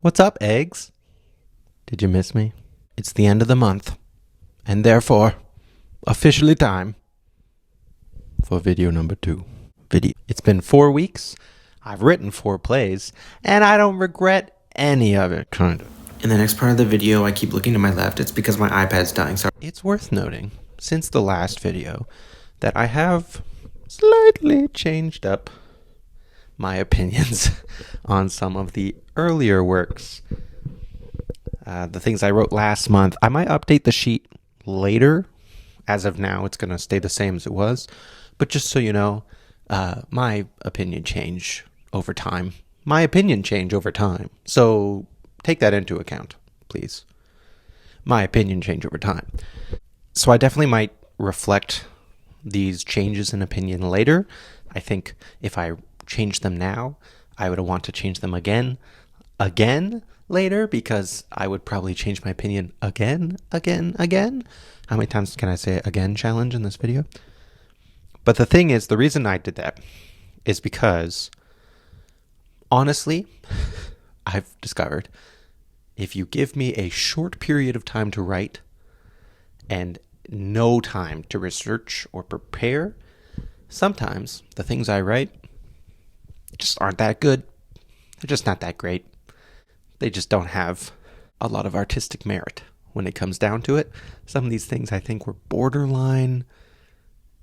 What's up, eggs? Did you miss me? It's the end of the month, and therefore, officially time for video number 2. It's been 4 weeks, I've written 4 plays, and I don't regret any of it, kind of. In the next part of the video, I keep looking to my left. It's because my iPad's dying. Sorry. It's worth noting, since the last video, that I have slightly changed up my opinions on some of the earlier works. The things I wrote last month. I might update the sheet later. As of now, it's going to stay the same as it was. But just so you know, my opinion change over time. So take that into account, please. My opinion change over time. So I definitely might reflect these changes in opinion later. I think if I change them now, I would want to change them again later, because I would probably change my opinion again. How many times can I say again challenge in this video? But the thing is, the reason I did that is because, honestly, I've discovered if you give me a short period of time to write and no time to research or prepare, sometimes the things I write just aren't that good. They're just not that great. They just don't have a lot of artistic merit when it comes down to it. Some of these things I think were borderline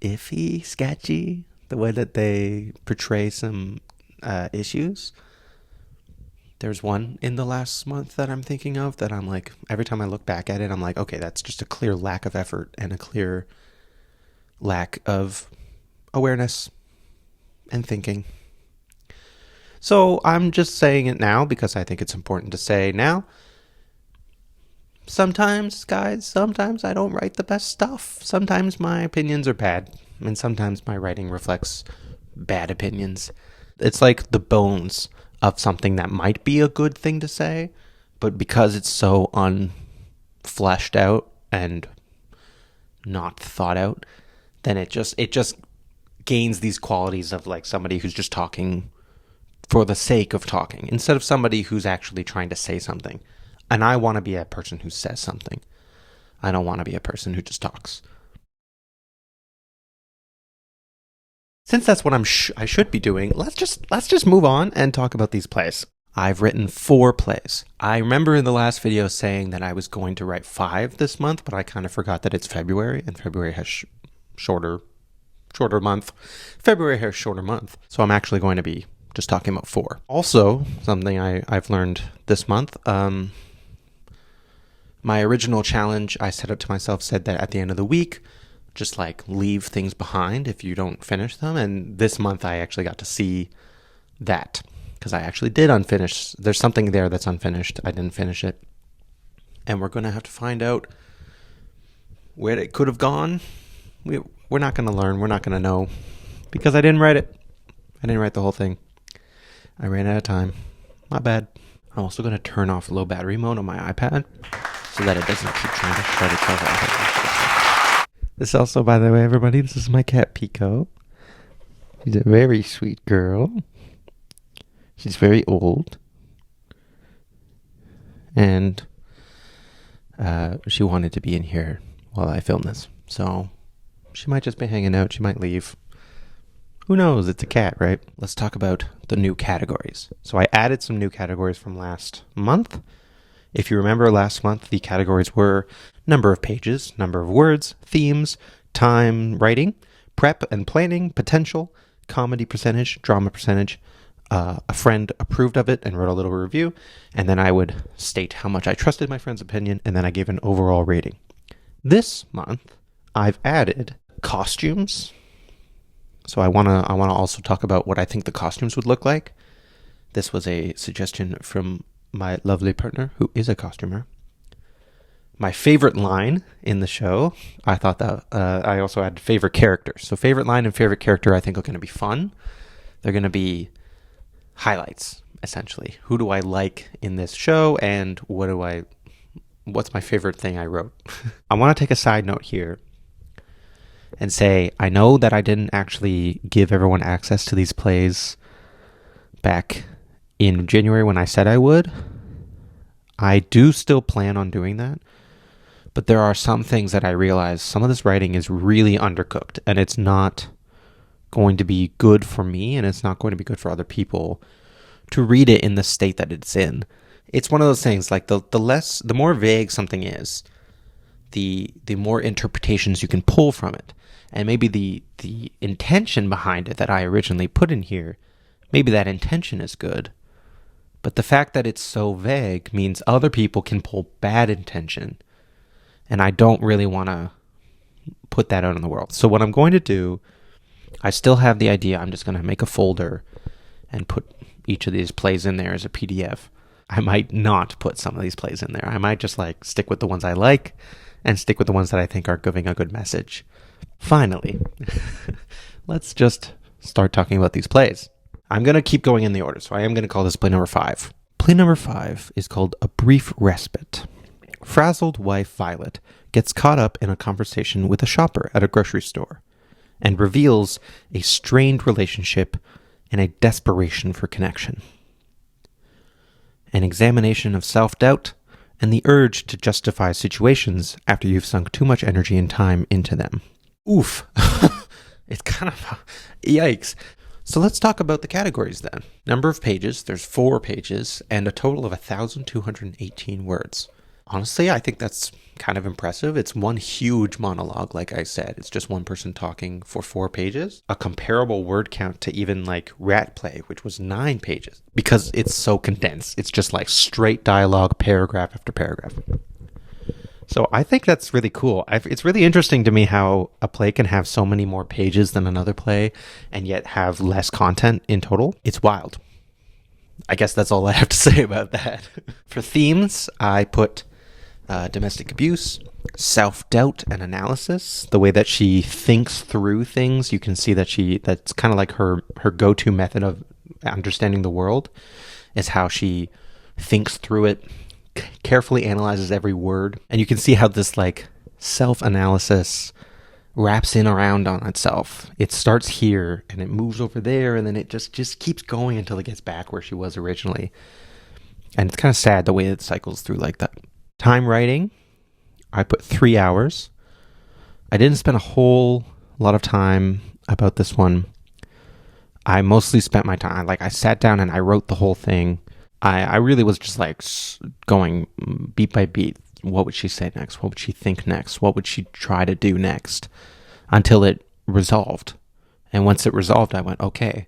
iffy, sketchy, the way that they portray some issues. There's one in the last month that I'm thinking of that I'm like, every time I look back at it, I'm like, okay, that's just a clear lack of effort and a clear lack of awareness and thinking. So I'm just saying it now because I think it's important to say now. Sometimes, guys, I don't write the best stuff. Sometimes my opinions are bad, and sometimes my writing reflects bad opinions. It's like the bones of something that might be a good thing to say, but because it's so unfleshed out and not thought out, then it just gains these qualities of like somebody who's just talking for the sake of talking, instead of somebody who's actually trying to say something. And I want to be a person who says something. I don't want to be a person who just talks. Since that's what I should be doing, let's just move on and talk about these plays. I've written 4 plays. I remember in the last video saying that I was going to write 5 this month, but I kind of forgot that it's February, and February has shorter month. February has shorter month, so I'm actually going to be just talking about 4. Also, something I've learned this month, my original challenge I set up to myself said that at the end of the week, just like leave things behind if you don't finish them. And this month I actually got to see that, because I actually did unfinish. There's something there that's unfinished. I didn't finish it. And we're going to have to find out where it could have gone. We're not going to learn. We're not going to know, because I didn't write it. I didn't write the whole thing. I ran out of time. My bad. I'm also going to turn off low battery mode on my iPad so that it doesn't keep trying to shut itself off. This also, by the way, everybody, this is my cat Pico. She's a very sweet girl. She's very old. And she wanted to be in here while I film this. So she might just be hanging out. She might leave. Who knows? It's a cat, right? Let's talk about the new categories. So I added some new categories from last month. If you remember last month, the categories were number of pages, number of words, themes, time writing, prep and planning, potential, comedy percentage, drama percentage. A friend approved of it and wrote a little review. And then I would state how much I trusted my friend's opinion, and then I gave an overall rating. This month, I've added costumes. So I want to also talk about what I think the costumes would look like. This was a suggestion from my lovely partner, who is a costumer. My favorite line in the show, I thought that I also had favorite characters. So favorite line and favorite character I think are going to be fun. They're going to be highlights, essentially. Who do I like in this show, and what's my favorite thing I wrote? I want to take a side note here and say, I know that I didn't actually give everyone access to these plays back in January when I said I would, I do still plan on doing that, but there are some things that I realize some of this writing is really undercooked, and it's not going to be good for me, and it's not going to be good for other people to read it in the state that it's in. It's one of those things, like the more vague something is, the more interpretations you can pull from it. And maybe the intention behind it that I originally put in here, maybe that intention is good. But the fact that it's so vague means other people can pull bad intention. And I don't really want to put that out in the world. So what I'm going to do, I still have the idea. I'm just going to make a folder and put each of these plays in there as a PDF. I might not put some of these plays in there. I might just stick with the ones I like and stick with the ones that I think are giving a good message. Finally, let's just start talking about these plays. I'm going to keep going in the order, so I am going to call this play number 5. Play number 5 is called A Brief Respite. Frazzled wife Violet gets caught up in a conversation with a shopper at a grocery store and reveals a strained relationship and a desperation for connection. An examination of self-doubt and the urge to justify situations after you've sunk too much energy and time into them. Oof. It's kind of yikes. So let's talk about the categories then. Number of pages, there's 4 pages and a total of 1,218 words. Honestly, I think that's kind of impressive. It's one huge monologue, like I said. It's just one person talking for 4 pages. A comparable word count to even Rat Play, which was 9 pages. Because it's so condensed. It's just straight dialogue, paragraph after paragraph. So I think that's really cool. It's really interesting to me how a play can have so many more pages than another play and yet have less content in total. It's wild. I guess that's all I have to say about that. For themes, I put domestic abuse, self-doubt and analysis, the way that she thinks through things. You can see that's kind of like her go-to method of understanding the world is how she thinks through it, carefully analyzes every word. And you can see how this self-analysis wraps in around on itself. It starts here and it moves over there and then it just keeps going until it gets back where she was originally. And it's kind of sad the way it cycles through like that. Time writing, I put 3 hours. I didn't spend a whole lot of time about this one. I mostly spent my time, I sat down and I wrote the whole thing. I really was just going beat by beat. What would she say next? What would she think next? What would she try to do next? Until it resolved. And once it resolved, I went, okay,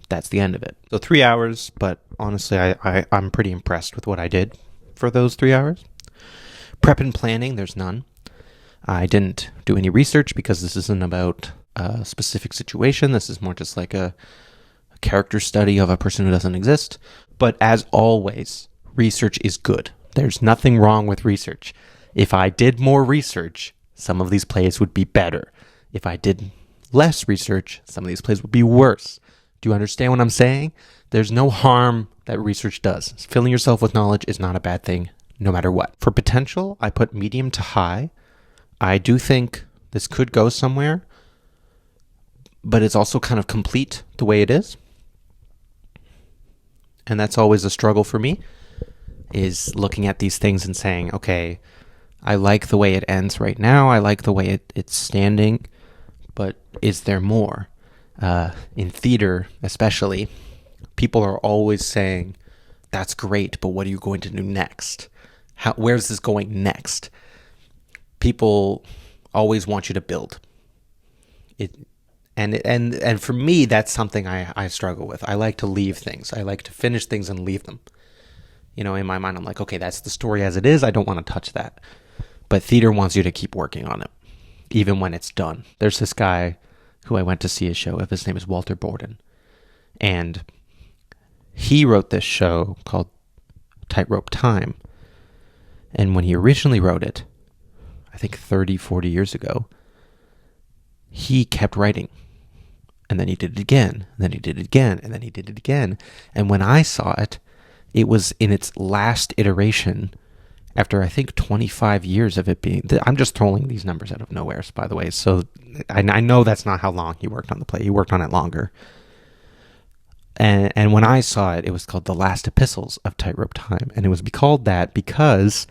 that's the end of it. So 3 hours, but honestly, I'm pretty impressed with what I did for those 3 hours. Prep and planning, there's none. I didn't do any research because this isn't about a specific situation. This is more just like a character study of a person who doesn't exist. But as always, research is good. There's nothing wrong with research. If I did more research, some of these plays would be better. If I did less research, some of these plays would be worse. Do you understand what I'm saying? There's no harm that research does. Filling yourself with knowledge is not a bad thing, no matter what. For potential, I put medium to high. I do think this could go somewhere, but it's also kind of complete the way it is. And that's always a struggle for me, is looking at these things and saying, okay, I like the way it ends right now. I like the way it's standing, but is there more? In theater, especially, people are always saying, that's great, but what are you going to do next? Where's this going next? People always want you to build. And for me, that's something I struggle with. I like to leave things. I like to finish things and leave them. In my mind, I'm like, okay, that's the story as it is. I don't want to touch that. But theater wants you to keep working on it, even when it's done. There's this guy who I went to see a show of. His name is Walter Borden. And he wrote this show called Tightrope Time. And when he originally wrote it, I think 30, 40 years ago, he kept writing. And then he did it again. And then he did it again. And then he did it again. And when I saw it, it was in its last iteration after, I think, 25 years of it being... I'm just throwing these numbers out of nowhere, by the way. So I know that's not how long he worked on the play. He worked on it longer. And when I saw it, it was called The Last Epistles of Tightrope Time. And it was called that because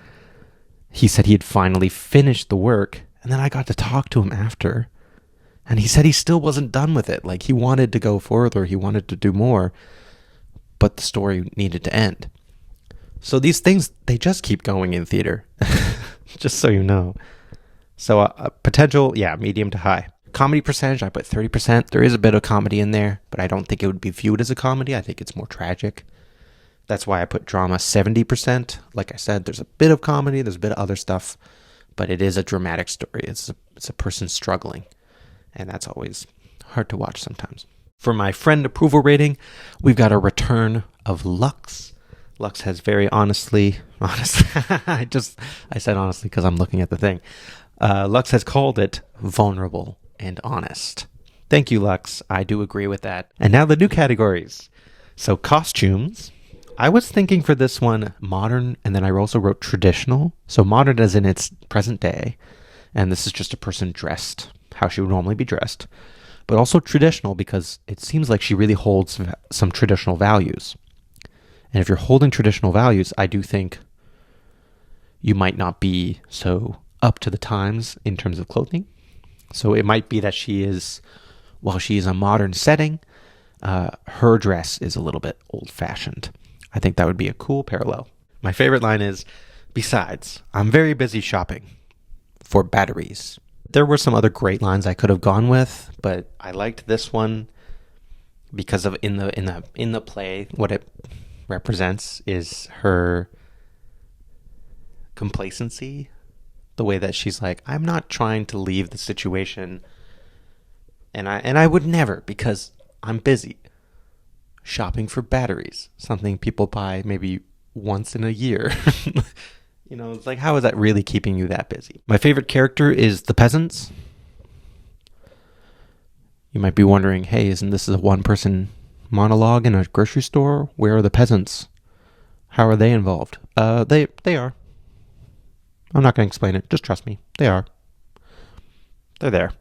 he said he had finally finished the work. And then I got to talk to him after. And he said he still wasn't done with it. Like, he wanted to go further. He wanted to do more. But the story needed to end. So these things, they just keep going in theater. Just so you know. So potential, medium to high. Comedy percentage, I put 30%. There is a bit of comedy in there, but I don't think it would be viewed as a comedy. I think it's more tragic. That's why I put drama 70%. Like I said, there's a bit of comedy, there's a bit of other stuff, but it is a dramatic story. It's a person struggling, and that's always hard to watch sometimes. For my friend approval rating, we've got a return of Lux. Lux has very honestly, I said honestly because I'm looking at the thing. Lux has called it vulnerable and honest. Thank you, Lux. I do agree with that. And now the new categories. So costumes. I was thinking for this one modern, and then I also wrote traditional. So modern as in its present day, and this is just a person dressed how she would normally be dressed. But also traditional because it seems like she really holds some traditional values. And if you're holding traditional values, I do think you might not be so up to the times in terms of clothing. So it might be that while she is a modern setting, her dress is a little bit old-fashioned. I think that would be a cool parallel. My favorite line is, besides, I'm very busy shopping for batteries. There were some other great lines I could have gone with, but I liked this one because of in the play, what it represents is her complacency. The way that she's like, I'm not trying to leave the situation, and I would never, because I'm busy shopping for batteries, something people buy maybe once in a year. It's like, how is that really keeping you that busy? My favorite character is the peasants. You might be wondering, hey, isn't this a one-person monologue in a grocery store? Where are the peasants? How are they involved? They are. I'm not going to explain it. Just trust me. They are. They're there.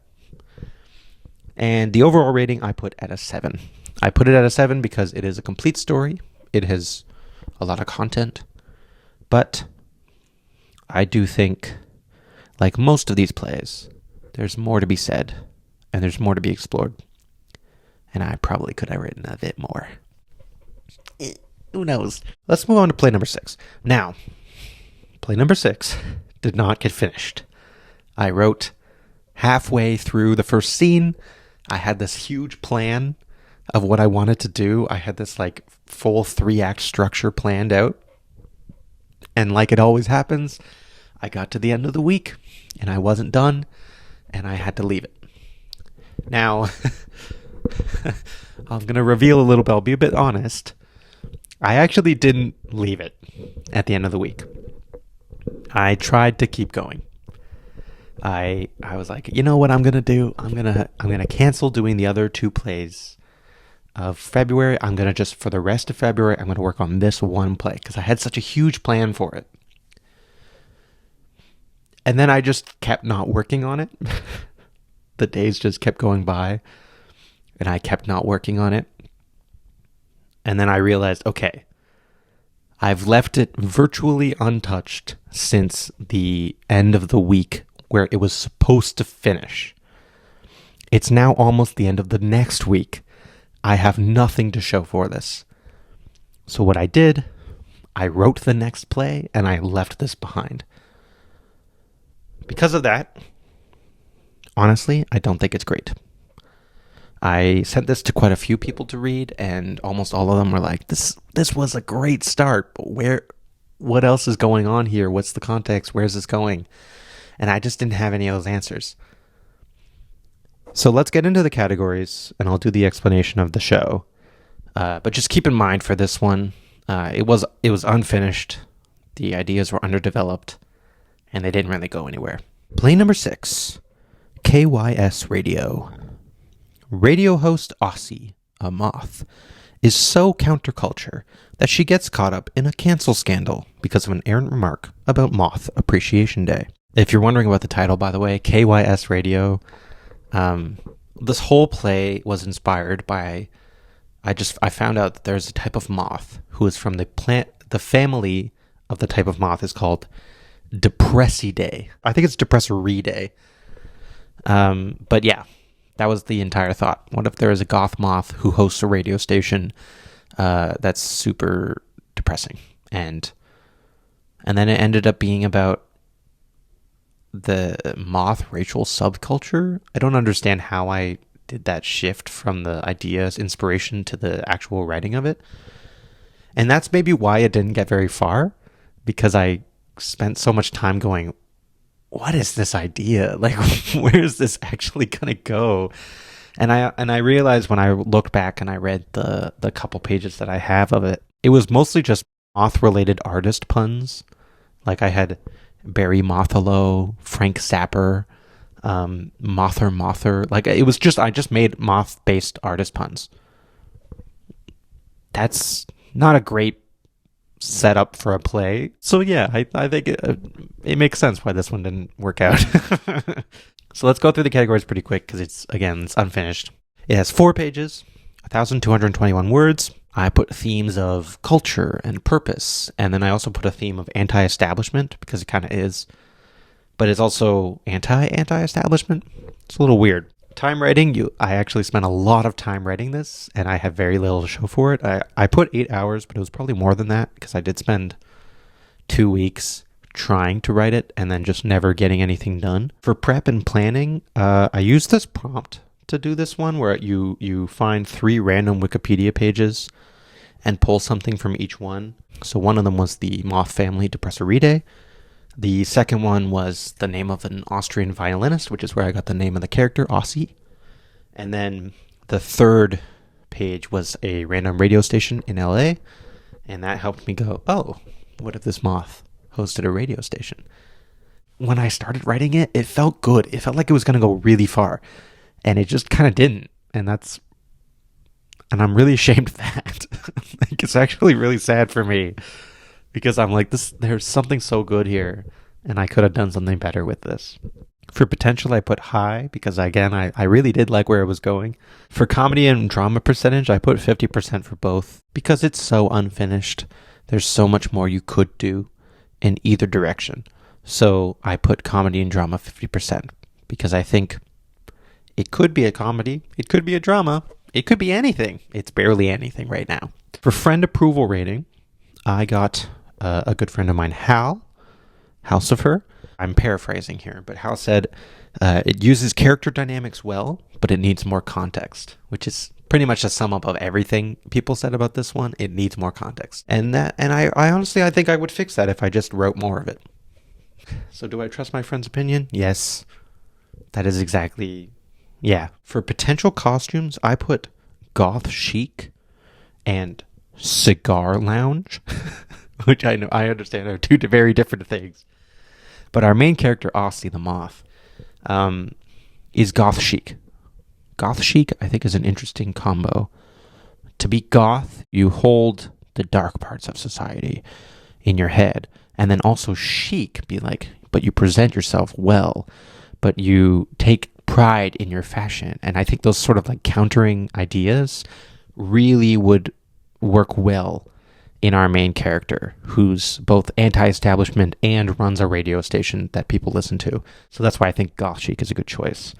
And the overall rating I put at a 7. I put it at a 7 because it is a complete story. It has a lot of content. But I do think, like most of these plays, there's more to be said. And there's more to be explored. And I probably could have written a bit more. Who knows? Let's move on to play number 6. Now, play number 6 did not get finished. I wrote halfway through the first scene. I had this huge plan of what I wanted to do. I had this like full 3-act structure planned out. And like it always happens, I got to the end of the week and I wasn't done and I had to leave it. Now, I'm going to reveal a little bit. I'll be a bit honest. I actually didn't leave it at the end of the week. I tried to keep going. I was like, you know what I'm going to do? I'm going to cancel doing the other 2 plays of February. I'm going to just, for the rest of February, I'm going to work on this one play because I had such a huge plan for it. And then I just kept not working on it. The days just kept going by and I kept not working on it. And then I realized, okay, I've left it virtually untouched since the end of the week where it was supposed to finish. It's now almost the end of the next week. I have nothing to show for this. So what I did, I wrote the next play and I left this behind. Because of that, honestly, I don't think it's great. I sent this to quite a few people to read, and almost all of them were like, this was a great start, but what else is going on here? What's the context? Where's this going? And I just didn't have any of those answers. So let's get into the categories, and I'll do the explanation of the show. But just keep in mind for this one, it was unfinished. The ideas were underdeveloped, and they didn't really go anywhere. Play number 6, KYS Radio. Radio host Aussie, a moth, is so counterculture that she gets caught up in a cancel scandal because of an errant remark about Moth Appreciation Day. If you're wondering about the title, by the way, KYS Radio, this whole play was inspired by I found out that there's a type of moth who is from the family of the type of moth is called Depressidae. I think it's Depressoridae. But yeah, that was the entire thought. What if there is a goth moth who hosts a radio station that's super depressing? And then it ended up being about the moth racial subculture. I don't understand how I did that shift from the ideas, inspiration to the actual writing of it. And that's maybe why it didn't get very far, because I spent so much time going, what is this idea? Like, where is this actually going to go? And I realized when I looked back and I read the couple pages that I have of it, it was mostly just moth-related artist puns. Like I had Barry Mothalo, Frank Zapper, Mother. Like it was just, I just made moth-based artist puns. That's not a great setup for a play. So yeah, I think it makes sense why this one didn't work out. So let's go through the categories pretty quick because it's unfinished. It has 4 pages, 1,221 words. I put themes of culture and purpose, and then I also put a theme of anti-establishment because it kind of is, but it's also anti-establishment. It's a little weird. Time writing, I actually spent a lot of time writing this, and I have very little to show for it. I put 8 hours, but it was probably more than that because I did spend 2 weeks trying to write it and then just never getting anything done. For prep and planning, I used this prompt to do this one where you find 3 random Wikipedia pages and pull something from each one. So one of them was the moth family Depressoridae. The second one was the name of an Austrian violinist, which is where I got the name of the character, Ossie. And then the third page was a random radio station in LA. And that helped me go, oh, what if this moth hosted a radio station? When I started writing it, it felt good. It felt like it was going to go really far. And it just kind of didn't. And I'm really ashamed of that. Like, it's actually really sad for me. Because I'm like, there's something so good here, and I could have done something better with this. For potential, I put high, because again, I really did like where it was going. For comedy and drama percentage, I put 50% for both, because it's so unfinished. There's so much more you could do in either direction. So I put comedy and drama 50%, because I think it could be a comedy, it could be a drama, it could be anything. It's barely anything right now. For friend approval rating, I got a good friend of mine, Hal, House of Her. I'm paraphrasing here, but Hal said it uses character dynamics well, but it needs more context, which is pretty much a sum up of everything people said about this one. It needs more context. And I honestly, I think I would fix that if I just wrote more of it. So do I trust my friend's opinion? Yes. That is exactly, yeah. For potential costumes, I put goth chic and cigar lounge, which I understand are 2 very different things. But our main character, Ossie the Moth, is goth chic. Goth chic, I think, is an interesting combo. To be goth, you hold the dark parts of society in your head, and then also chic, be like, but you present yourself well, but you take pride in your fashion. And I think those sort of like countering ideas really would work well in our main character, who's both anti-establishment and runs a radio station that people listen to. So that's why I think goth chic is a good choice.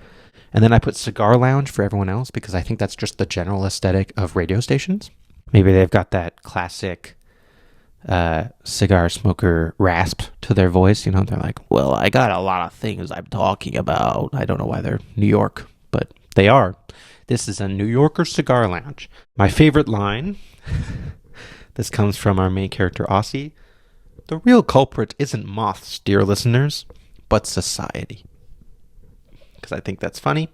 And then I put cigar lounge for everyone else, because I think that's just the general aesthetic of radio stations. Maybe they've got that classic cigar smoker rasp to their voice. You know, they're like, well, I got a lot of things I'm talking about. I don't know why they're New York, but they are. This is a New Yorker cigar lounge. My favorite line, this comes from our main character, Ossie. The real culprit isn't moths, dear listeners, but society. Because I think that's funny.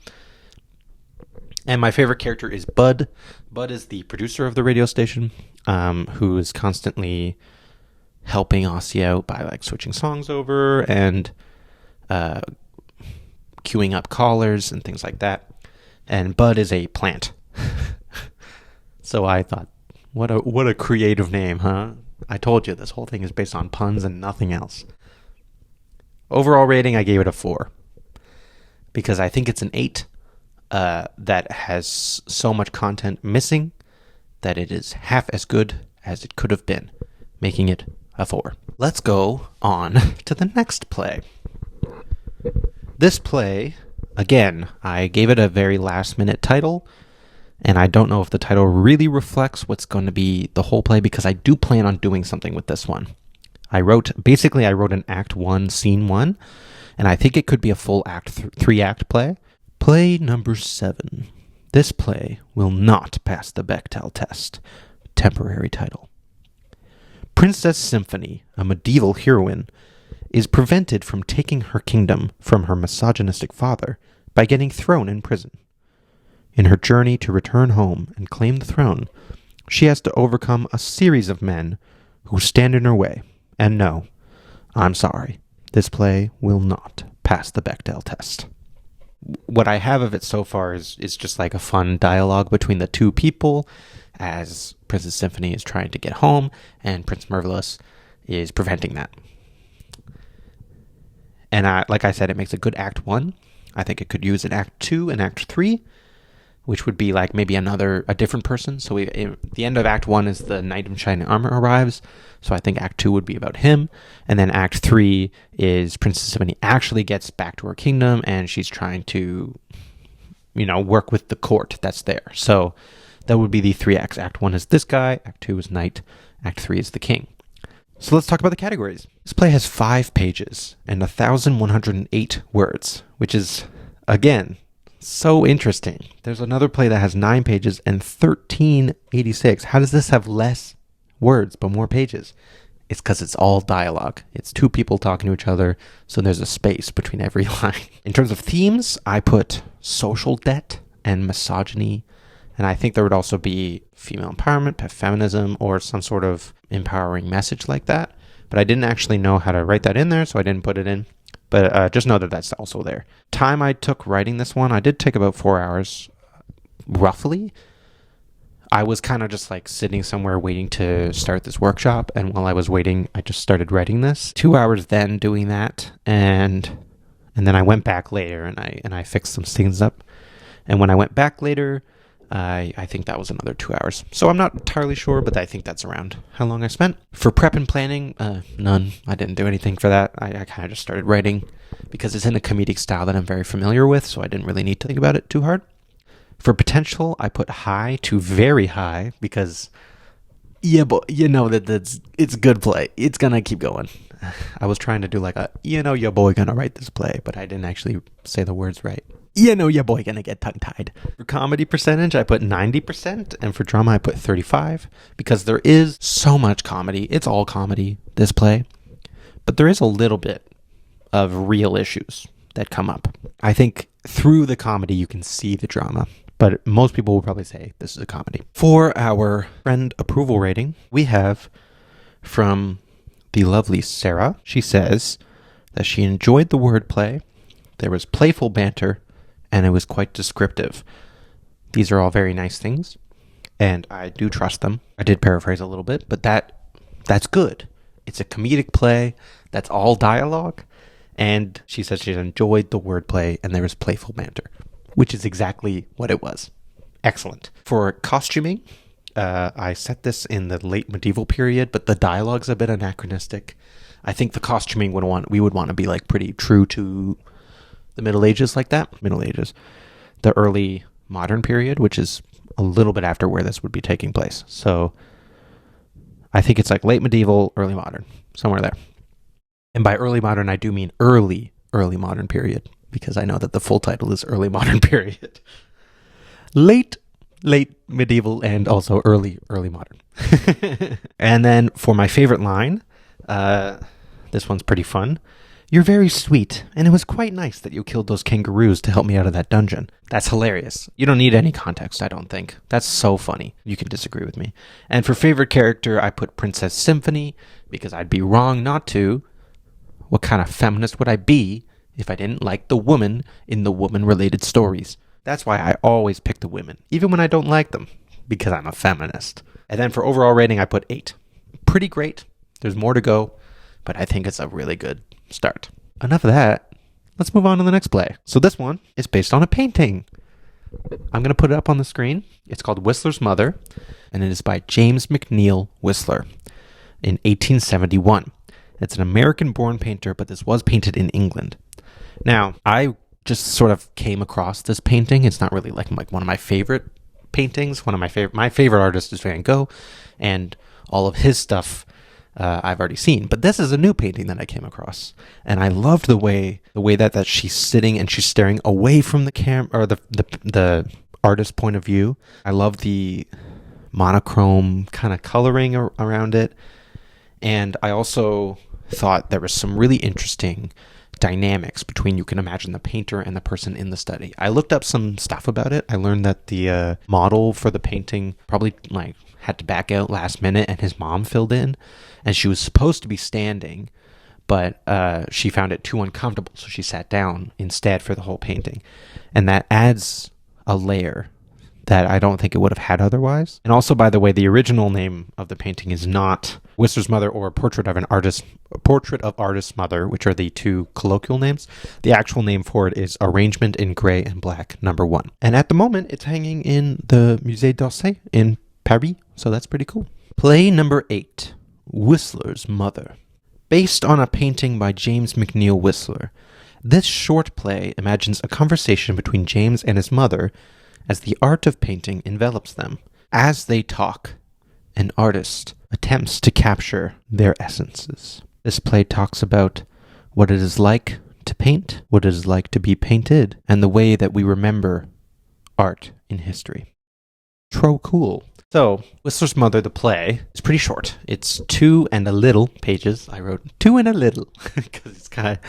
And my favorite character is Bud. Bud is the producer of the radio station, who is constantly helping Ossie out by like switching songs over and queuing up callers and things like that. And Bud is a plant. So I thought, what a creative name, huh? I told you this whole thing is based on puns and nothing else. Overall rating, I gave it a 4. Because I think it's an 8 that has so much content missing that it is half as good as it could have been, making it a 4. Let's go on to the next play. This play, again, I gave it a very last-minute title, and I don't know if the title really reflects what's going to be the whole play, because I do plan on doing something with this one. I wrote an Act 1, Scene 1, and I think it could be a full Act 3-act play. Play number 7. This play will not pass the Bechdel test. Temporary title. Princess Symphony, a medieval heroine, is prevented from taking her kingdom from her misogynistic father by getting thrown in prison. In her journey to return home and claim the throne, she has to overcome a series of men who stand in her way. And no, I'm sorry, this play will not pass the Bechdel test. What I have of it so far is just like a fun dialogue between the two people as Princess Symphony is trying to get home and Prince Marvelous is preventing that. And like I said, it makes a good Act 1. I think it could use an Act 2 and Act 3, which would be like maybe a different person. So the end of Act 1 is the Knight in Shining Armor arrives. So I think Act 2 would be about him. And then Act 3 is Princess Symphony actually gets back to her kingdom and she's trying to, work with the court that's there. So that would be the 3 acts. Act 1 is this guy. Act 2 is Knight. Act 3 is the king. So let's talk about the categories. This play has 5 pages and 1,108 words, which is, again, so interesting. There's another play that has 9 pages and 1,386. How does this have less words but more pages? It's because it's all dialogue. It's 2 people talking to each other, so there's a space between every line. In terms of themes, I put social debt and misogyny, and I think there would also be female empowerment, feminism, or some sort of empowering message like that. But I didn't actually know how to write that in there, so I didn't put it in. But just know that that's also there. Time I took writing this one, I did take about 4 hours, roughly. I was kind of just like sitting somewhere waiting to start this workshop. And while I was waiting, I just started writing this. 2 hours then doing that. And then I went back later and I fixed some things up. And when I went back later, I think that was another 2 hours. So I'm not entirely sure, but I think that's around how long I spent. For prep and planning, none. I didn't do anything for that. I kind of just started writing because it's in a comedic style that I'm very familiar with, so I didn't really need to think about it too hard. For potential, I put high to very high because, yeah, but it's good play. It's going to keep going. I was trying to do like your boy going to write this play, but I didn't actually say the words right. Your boy gonna get tongue-tied. For comedy percentage, I put 90%, and for drama, I put 35, because there is so much comedy. It's all comedy, this play, but there is a little bit of real issues that come up. I think through the comedy, you can see the drama, but most people will probably say this is a comedy. For our friend approval rating, we have from the lovely Sarah. She says that she enjoyed the wordplay, there was playful banter, and it was quite descriptive. These are all very nice things, and I do trust them. I did paraphrase a little bit, but that's good. It's a comedic play that's all dialogue, and she said she enjoyed the wordplay, and there was playful banter, which is exactly what it was. Excellent. For costuming, I set this in the late medieval period, but the dialogue's a bit anachronistic. I think the costuming we would want to be like pretty true to the Middle Ages like that. Middle Ages. The early modern period, which is a little bit after where this would be taking place. So I think it's like late medieval, early modern, somewhere there. And by early modern, I do mean early modern period, because I know that the full title is early modern period. Late medieval and also early modern. And then for my favorite line, this one's pretty fun. You're very sweet, and it was quite nice that you killed those kangaroos to help me out of that dungeon. That's hilarious. You don't need any context, I don't think. That's so funny. You can disagree with me. And for favorite character, I put Princess Symphony, because I'd be wrong not to. What kind of feminist would I be if I didn't like the woman in the woman-related stories? That's why I always pick the women, even when I don't like them, because I'm a feminist. And then for overall rating, I put 8. Pretty great. There's more to go, but I think it's a really good start. Enough of that. Let's move on to the next play. So this one is based on a painting. I'm going to put it up on the screen. It's called Whistler's Mother, and it is by James McNeill Whistler in 1871. It's an American-born painter, but this was painted in England. Now, I just sort of came across this painting. It's not really like one of my favorite paintings. My favorite artist is Van Gogh, and all of his stuff I've already seen. But this is a new painting that I came across, and I loved the way that she's sitting and she's staring away from the camera, or the artist's point of view. I love the monochrome kind of coloring around it, and I also thought there was some really interesting dynamics between, you can imagine, the painter and the person in the study. I looked up some stuff about it. I learned that the model for the painting probably had to back out last minute, and his mom filled in, and she was supposed to be standing, but she found it too uncomfortable, so she sat down instead for the whole painting, and that adds a layer that I don't think it would have had otherwise. And also, by the way, the original name of the painting is not Whistler's Mother or Portrait of Artist's Mother, which are the two colloquial names. The actual name for it is Arrangement in Gray and Black number 1. And at the moment, it's hanging in the Musée d'Orsay in Paris, so that's pretty cool. Play number 8, Whistler's Mother. Based on a painting by James McNeill Whistler, this short play imagines a conversation between James and his mother as the art of painting envelops them. As they talk, an artist attempts to capture their essences. This play talks about what it is like to paint, what it is like to be painted, and the way that we remember art in history. Tro cool. So, Whistler's Mother, the play, is pretty short. It's 2 and a little pages. I wrote 2 and a little because it's got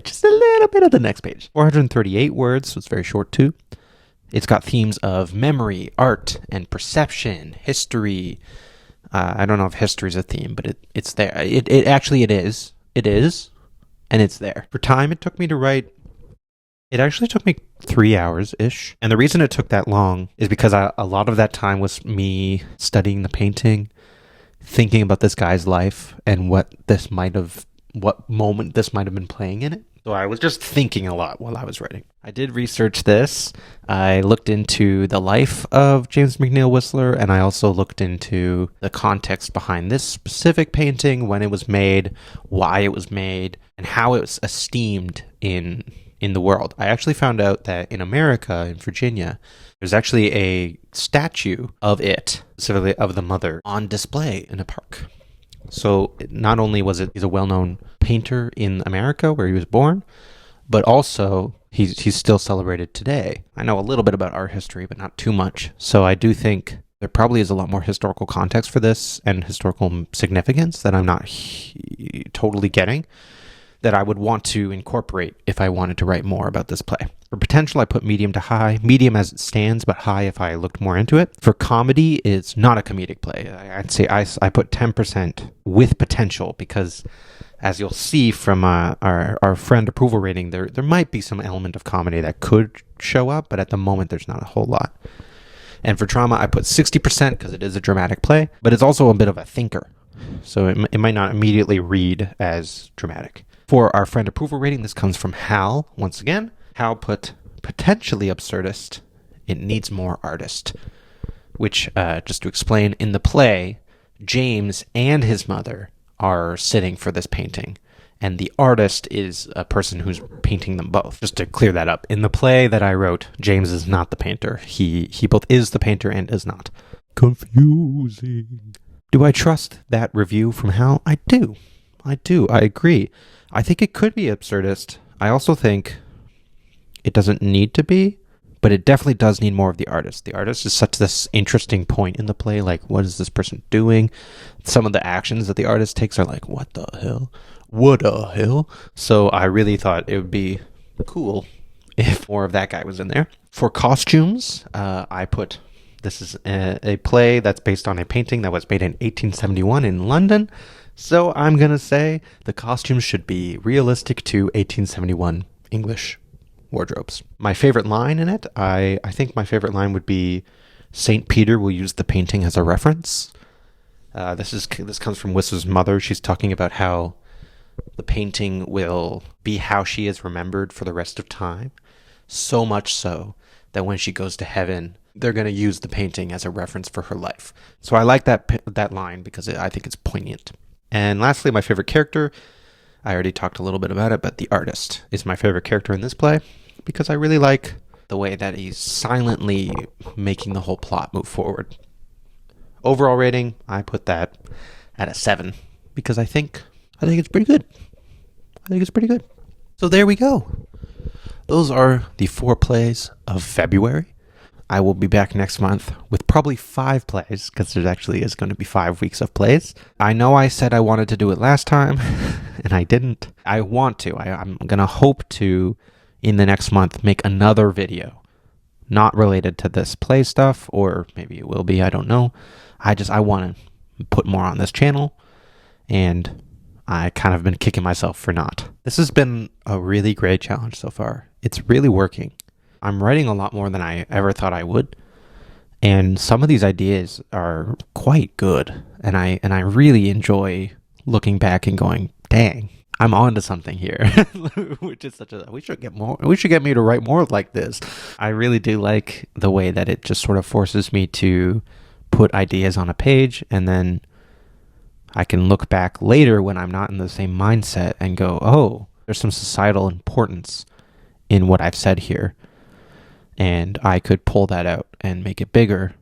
just a little bit of the next page. 438 words, so it's very short too. It's got themes of memory, art, and perception, history. I don't know if history is a theme, but it's there. It is. It is, and it's there. For time, it took me to write. It actually took me 3 hours-ish. And the reason it took that long is because a lot of that time was me studying the painting, thinking about this guy's life and what moment this might have been playing in it. So I was just thinking a lot while I was writing. I did research this. I looked into the life of James McNeill Whistler, and I also looked into the context behind this specific painting, when it was made, why it was made, and how it was esteemed in the world. I actually found out that in America, in Virginia, there's actually a statue of it, specifically of the mother, on display in a park. So not only he's a well-known painter in America where he was born, but also he's still celebrated today. I know a little bit about art history, but not too much. So I do think there probably is a lot more historical context for this and historical significance that I'm not totally getting, that I would want to incorporate if I wanted to write more about this play. For potential, I put medium to high. Medium as it stands, but high if I looked more into it. For comedy, it's not a comedic play. I'd say I put 10% with potential, because as you'll see from our friend approval rating, there might be some element of comedy that could show up, but at the moment there's not a whole lot. And for drama, I put 60% because it is a dramatic play, but it's also a bit of a thinker. So it might not immediately read as dramatic. For our friend approval rating, this comes from Hal, once again. Hal put potentially absurdist. It needs more artist. Which, just to explain, in the play, James and his mother are sitting for this painting, and the artist is a person who's painting them both. Just to clear that up, in the play that I wrote, James is not the painter. He both is the painter and is not. Confusing. Do I trust that review from Hal? I do. I agree. I think it could be absurdist. I also think it doesn't need to be, but it definitely does need more of the artist. The artist is such this interesting point in the play. Like, what is this person doing? Some of the actions that the artist takes are like, what the hell? What the hell? So I really thought it would be cool if more of that guy was in there. For costumes, I put, this is a play that's based on a painting that was made in 1871 in London. So I'm going to say the costumes should be realistic to 1871 English wardrobes. My favorite line in it, I think my favorite line would be, St. Peter will use the painting as a reference. This comes from Whistler's mother. She's talking about how the painting will be how she is remembered for the rest of time. So much so that when she goes to heaven, they're going to use the painting as a reference for her life. So I like that line because I think it's poignant. And lastly, my favorite character, I already talked a little bit about it, but the artist is my favorite character in this play because I really like the way that he's silently making the whole plot move forward. Overall rating, I put that at a 7 because I think it's pretty good. So there we go. Those are the 4 plays of February. I will be back next month with probably 5 plays because there actually is going to be 5 weeks of plays. I know I said I wanted to do it last time and I didn't. I want to. I'm going to hope to, in the next month, make another video not related to this play stuff, or maybe it will be, I don't know. I want to put more on this channel, and I kind of been kicking myself for not. This has been a really great challenge so far. It's really working. I'm writing a lot more than I ever thought I would, and some of these ideas are quite good, and I really enjoy looking back and going, dang, I'm on to something here. Which is we should get me to write more like this. I really do like the way that it just sort of forces me to put ideas on a page, and then I can look back later when I'm not in the same mindset and go, oh, there's some societal importance in what I've said here. And I could pull that out and make it bigger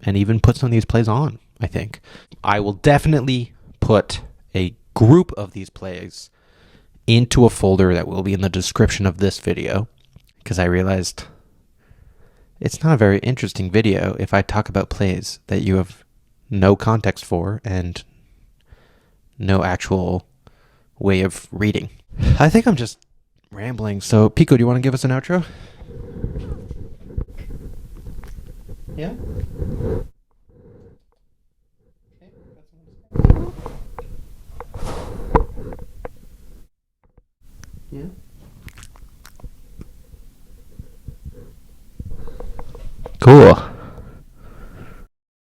and even put some of these plays on, I think. I will definitely put a group of these plays into a folder that will be in the description of this video, because I realized it's not a very interesting video if I talk about plays that you have no context for and no actual way of reading. I think I'm just rambling. So, Pico, do you want to give us an outro? Yeah? Yeah? Cool.